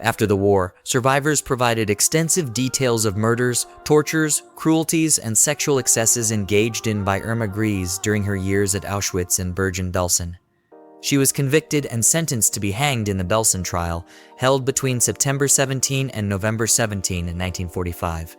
After the war, survivors provided extensive details of murders, tortures, cruelties, and sexual excesses engaged in by Irma Grese during her years at Auschwitz and Bergen-Belsen. She was convicted and sentenced to be hanged in the Belsen trial, held between September 17 and November 17, 1945.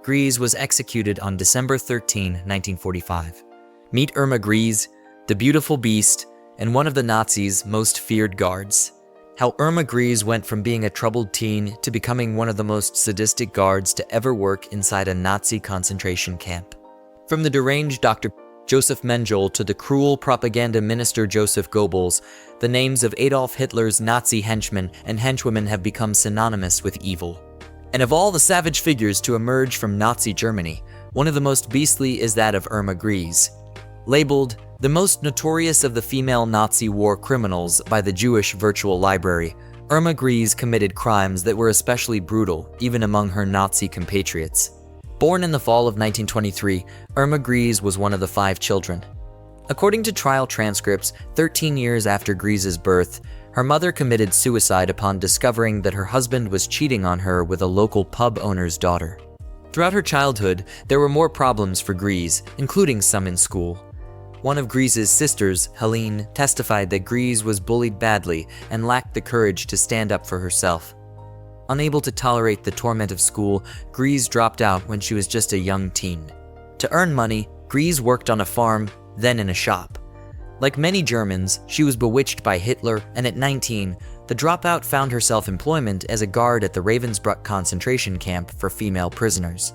Grese was executed on December 13, 1945. Meet Irma Grese, the beautiful beast, and one of the Nazis' most feared guards. How Irma Grese went from being a troubled teen to becoming one of the most sadistic guards to ever work inside a Nazi concentration camp. From the deranged Dr. Joseph Mengele to the cruel propaganda minister Joseph Goebbels, the names of Adolf Hitler's Nazi henchmen and henchwomen have become synonymous with evil. And of all the savage figures to emerge from Nazi Germany, one of the most beastly is that of Irma Grese. Labeled the most notorious of the female Nazi war criminals by the Jewish Virtual Library, Irma Grese committed crimes that were especially brutal, even among her Nazi compatriots. Born in the fall of 1923, Irma Grese was one of the 5 children. According to trial transcripts, 13 years after Grese's birth, her mother committed suicide upon discovering that her husband was cheating on her with a local pub owner's daughter. Throughout her childhood, there were more problems for Grese, including some in school. One of Grese's sisters, Helene, testified that Grese was bullied badly and lacked the courage to stand up for herself. Unable to tolerate the torment of school, Grese dropped out when she was just a young teen. To earn money, Grese worked on a farm, then in a shop. Like many Germans, she was bewitched by Hitler, and at 19, the dropout found herself employment as a guard at the Ravensbrück concentration camp for female prisoners.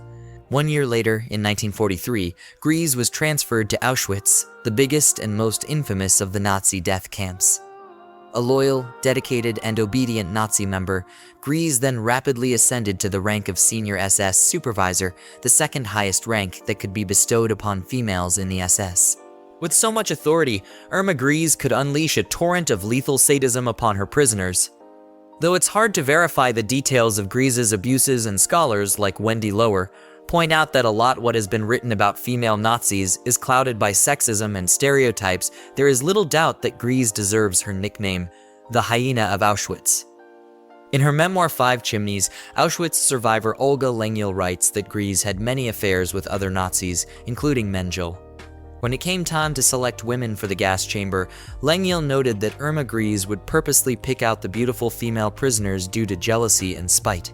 1 year later, in 1943, Grese was transferred to Auschwitz, the biggest and most infamous of the Nazi death camps. A loyal, dedicated, and obedient Nazi member, Grese then rapidly ascended to the rank of senior SS supervisor, the second highest rank that could be bestowed upon females in the SS. With so much authority, Irma Grese could unleash a torrent of lethal sadism upon her prisoners. Though it's hard to verify the details of Grese's abuses, and scholars like Wendy Lower point out that a lot what has been written about female Nazis is clouded by sexism and stereotypes, there is little doubt that Grese deserves her nickname, the Hyena of Auschwitz. In her memoir 5 Chimneys, Auschwitz survivor Olga Lengyel writes that Grese had many affairs with other Nazis, including Mengele. When it came time to select women for the gas chamber, Lengyel noted that Irma Grese would purposely pick out the beautiful female prisoners due to jealousy and spite.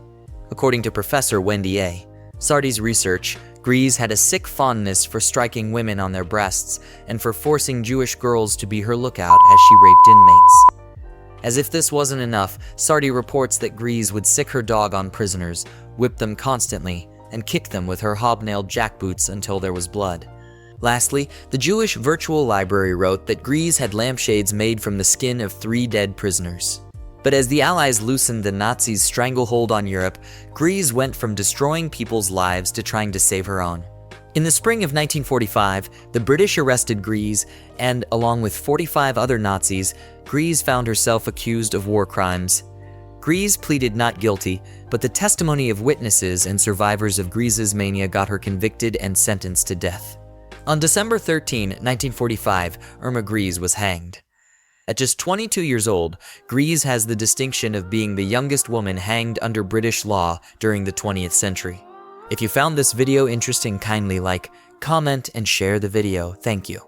According to Professor Wendy A. Sardi's research, Grese had a sick fondness for striking women on their breasts and for forcing Jewish girls to be her lookout as she raped inmates. As if this wasn't enough, Sardi reports that Grese would sick her dog on prisoners, whip them constantly, and kick them with her hobnailed jackboots until there was blood. Lastly, the Jewish Virtual Library wrote that Grese had lampshades made from the skin of 3 dead prisoners. But as the Allies loosened the Nazis' stranglehold on Europe, Grese went from destroying people's lives to trying to save her own. In the spring of 1945, the British arrested Grese, and along with 45 other Nazis, Grese found herself accused of war crimes. Grese pleaded not guilty, but the testimony of witnesses and survivors of Grese's mania got her convicted and sentenced to death. On December 13, 1945, Irma Grese was hanged. At just 22 years old, Grese has the distinction of being the youngest woman hanged under British law during the 20th century. If you found this video interesting, kindly like, comment, and share the video. Thank you.